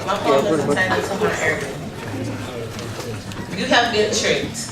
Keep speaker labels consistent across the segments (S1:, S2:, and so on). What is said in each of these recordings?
S1: My poem is entitled To My Urban. You have been tricked.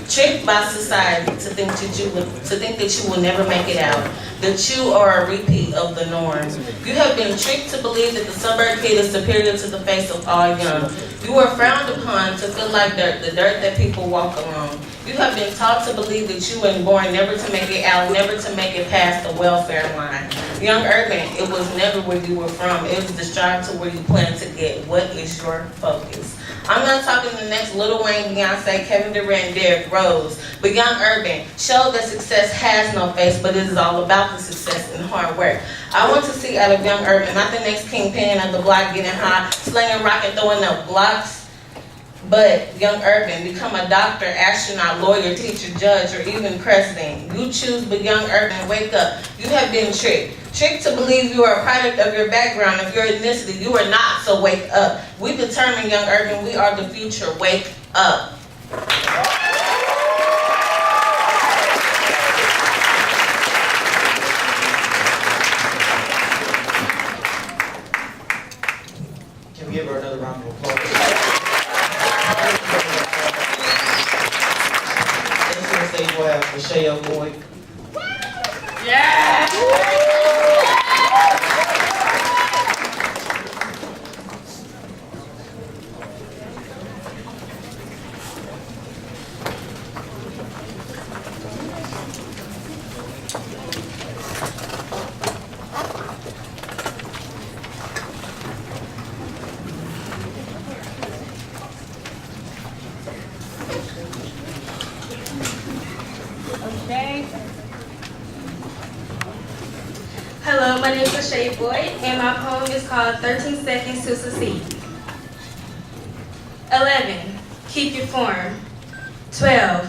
S1: Tricked by society to think that you will never make it out, that you are a repeat of the norm. You have been tricked to believe that the suburb kid is superior to the face of all young. You are frowned upon to feel like dirt, the dirt that people walk along. You have been taught to believe that you were born never to make it out, never to make it past the welfare line. Young urban, it was never where you were from. It was the strive to where you plan to get. What is your focus? I'm not talking the next Lil Wayne, Beyonce, Kevin Durant, Derrick Rose, but young urban, show that success has no face, but it is all about the success and hard work. I want to see out of young urban, not the next kingpin of the block getting high, slinging rock and throwing up blocks, but young urban, become a doctor, astronaut, lawyer, teacher, judge, or even president. You choose, but young urban, wake up. You have been tricked. Tricked to believe you are a product of your background, of your ethnicity. You are not, so wake up. We determine, young urban, we are the future. Wake up.
S2: Can we give her another round of applause? Next on the stage we'll have Michelle Boyd.
S1: Yeah!
S3: Okay. Hello, my name is Michelle Boyd, and my poem is called 13 Seconds to Succeed. 11. Keep your form. 12.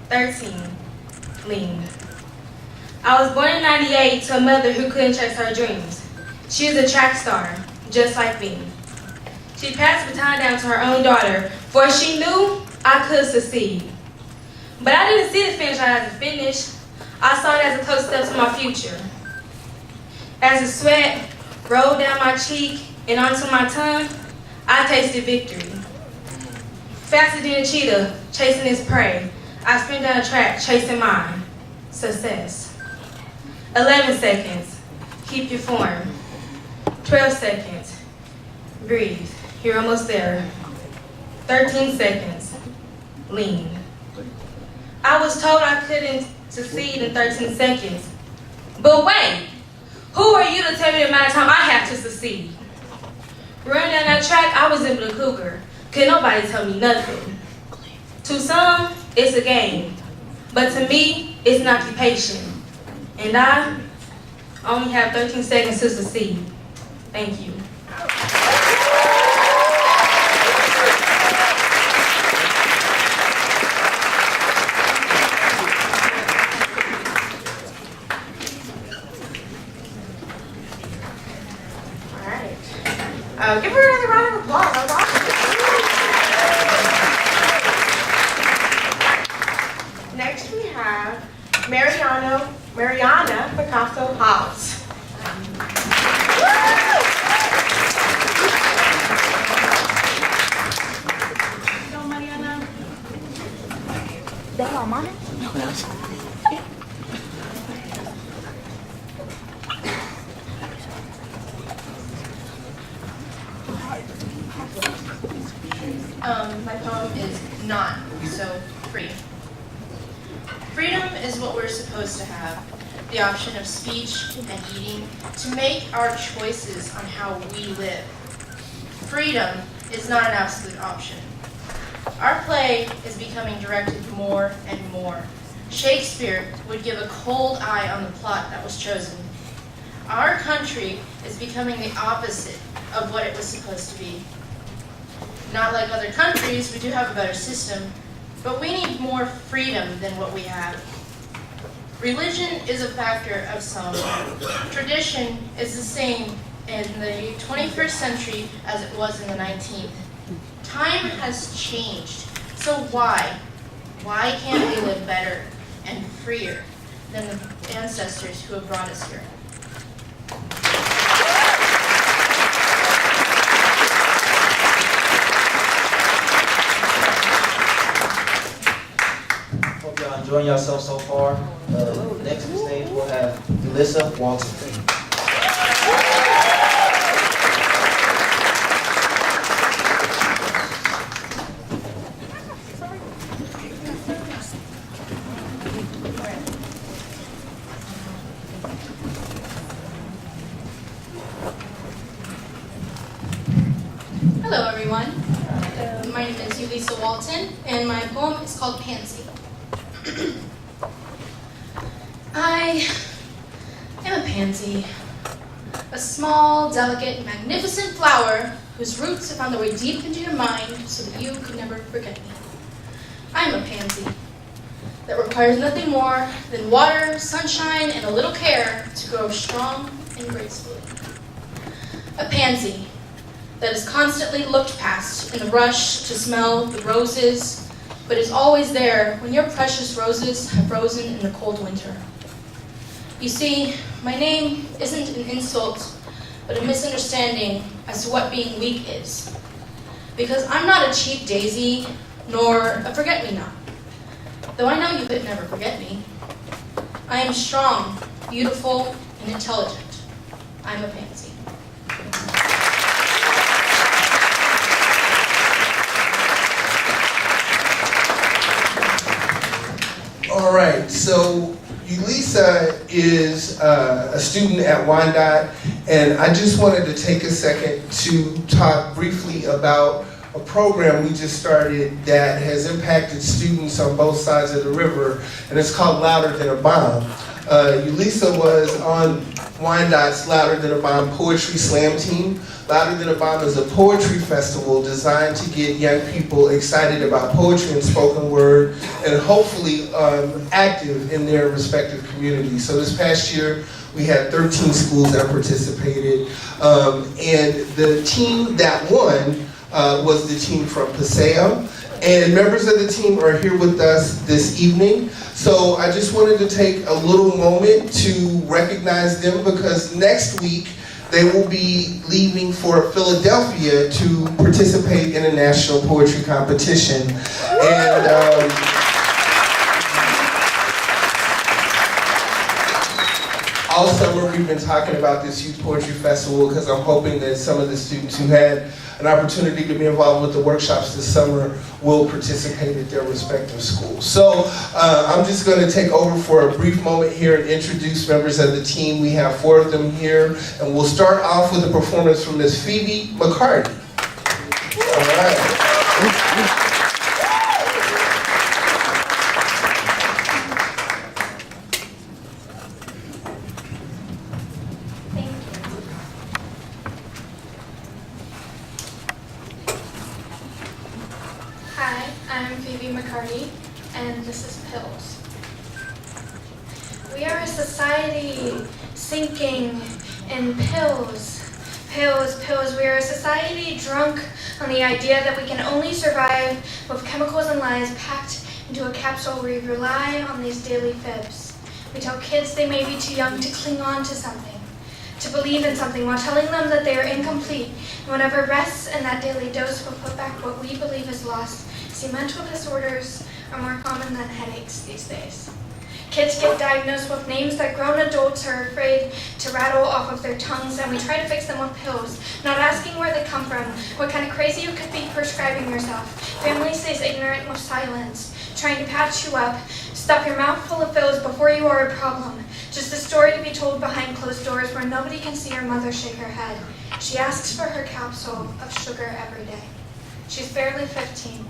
S3: 13. Lean. I was born in 98 to a mother who couldn't chase her dreams. She is a track star, just like me. She passed the baton down to her own daughter, for she knew I could succeed. But I didn't see the finish line as a finish. I saw it as a close step to my future. As the sweat rolled down my cheek and onto my tongue, I tasted victory. Faster than a cheetah, chasing its prey, I sprint down the track, chasing mine. Success. 11 seconds. Keep your form. 12 seconds. Breathe. You're almost there. 13 seconds. Lean. I was told I couldn't succeed in 13 seconds. But wait, who are you to tell me the amount of time I have to succeed? Running down that track, I was in the cougar. Could nobody tell me nothing. To some, it's a game. But to me, it's an occupation. And I only have 13 seconds to succeed. Thank you.
S4: Give her another round of applause. That was awesome. Next we have Mariana Picasso Hobbs. Go, Mariana.
S5: ¿Dejo a mano? No, gracias.
S6: My poem is Not So Free. Freedom is what we're supposed to have, the option of speech and eating, to make our choices on how we live. Freedom is not an absolute option. Our play is becoming directed more and more. Shakespeare would give a cold eye on the plot that was chosen. Our country is becoming the opposite of what it was supposed to be. Not like other countries, we do have a better system, but we need more freedom than what we have. Religion is a factor of some. Tradition is the same in the 21st century as it was in the 19th. Time has changed, so why? Why can't we live better and freer than the ancestors who have brought us here?
S2: yourself so far. Next on the stage we'll have Alyssa Walton.
S5: Hello everyone, my name is Ulisa Walton and my poem is called Pansy. I am a pansy, a small, delicate, magnificent flower whose roots have found their way deep into your mind so that you could never forget me. I am a pansy that requires nothing more than water, sunshine, and a little care to grow strong and gracefully. A pansy that is constantly looked past in the rush to smell the roses, but is always there when your precious roses have frozen in the cold winter. You see, my name isn't an insult, but a misunderstanding as to what being weak is. Because I'm not a cheap daisy, nor a forget-me-not. Though I know you could never forget me. I am strong, beautiful, and intelligent. I'm a pansy.
S7: All right, so Ulisa is a student at Wyandotte, and I just wanted to take a second to talk briefly about a program we just started that has impacted students on both sides of the river, and it's called Louder Than a Bomb. Ulisa was on Wyandotte's Louder Than a Bomb Poetry Slam team. Louder Than a Bomb is a poetry festival designed to get young people excited about poetry and spoken word, and hopefully active in their respective communities. So this past year, we had 13 schools that participated, and the team that won was the team from Paseo. And members of the team are here with us this evening. So I just wanted to take a little moment to recognize them, because next week they will be leaving for Philadelphia to participate in a national poetry competition. And all summer we've been talking about this youth poetry festival, because I'm hoping that some of the students who had an opportunity to be involved with the workshops this summer will participate at their respective schools. So I'm just going to take over for a brief moment here and introduce members of the team. We have 4 of them here, and we'll start off with a performance from Miss Phoebe McCarty. All right.
S8: Hi, I'm Phoebe McCarty, and this is Pills. We are a society sinking in pills. Pills, pills. We are a society drunk on the idea that we can only survive with chemicals and lies packed into a capsule where we rely on these daily fibs. We tell kids they may be too young to cling on to something, to believe in something, while telling them that they are incomplete, and whatever rests in that daily dose will put back what we believe is lost. See, mental disorders are more common than headaches these days. Kids get diagnosed with names that grown adults are afraid to rattle off of their tongues, and we try to fix them with pills, not asking where they come from, what kind of crazy you could be prescribing yourself. Family stays ignorant with silence, trying to patch you up, stuff your mouth full of pills before you are a problem. Just a story to be told behind closed doors where nobody can see her mother shake her head. She asks for her capsule of sugar every day. She's barely 15.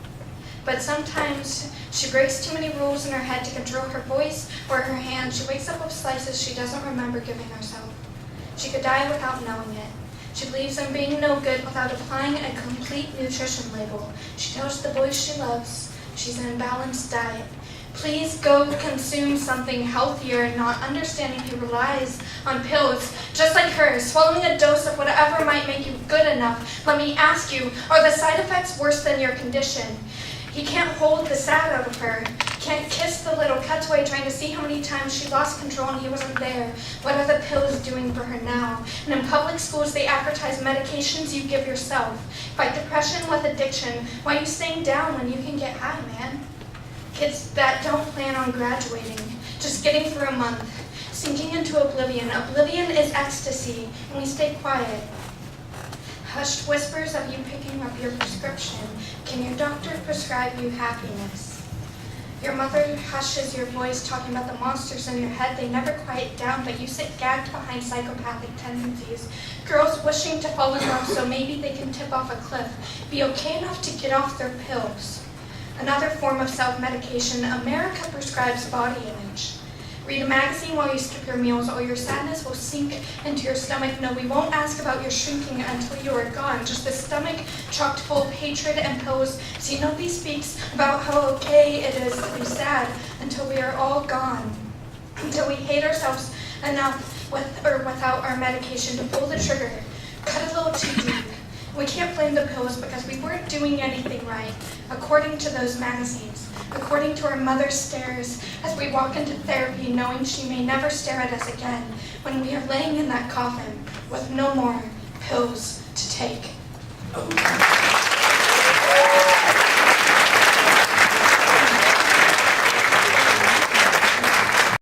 S8: But sometimes she breaks too many rules in her head to control her voice or her hand. She wakes up with slices she doesn't remember giving herself. She could die without knowing it. She believes in being no good without applying a complete nutrition label. She tells the boys she loves she's an imbalanced diet. Please go consume something healthier, not understanding he relies on pills, just like her, swallowing a dose of whatever might make you good enough. Let me ask you, are the side effects worse than your condition? He can't hold the sad out of her, can't kiss the little cutaway, trying to see how many times she lost control and he wasn't there. What are the pills doing for her now? And in public schools, they advertise medications you give yourself. Fight depression with addiction. Why are you staying down when you can get high, man? Kids that don't plan on graduating, just getting through a month, sinking into oblivion. Oblivion is ecstasy, and we stay quiet. Hushed whispers of you picking up your prescription. Can your doctor prescribe you happiness? Your mother hushes your voice talking about the monsters in your head. They never quiet down, but you sit gagged behind psychopathic tendencies. Girls wishing to fall in love so maybe they can tip off a cliff. Be okay enough to get off their pills. Another form of self-medication. America prescribes body image. Read a magazine while you skip your meals, or your sadness will sink into your stomach. No, we won't ask about your shrinking until you are gone. Just a stomach chocked full of hatred and pills. See, nobody speaks about how okay it is to be sad until we are all gone. Until we hate ourselves enough with or without our medication to pull the trigger. Cut a little too deep. We can't blame the pills because we weren't doing anything right, according to those magazines, according to our mother's stares as we walk into therapy knowing she may never stare at us again when we are laying in that coffin with no more pills to take.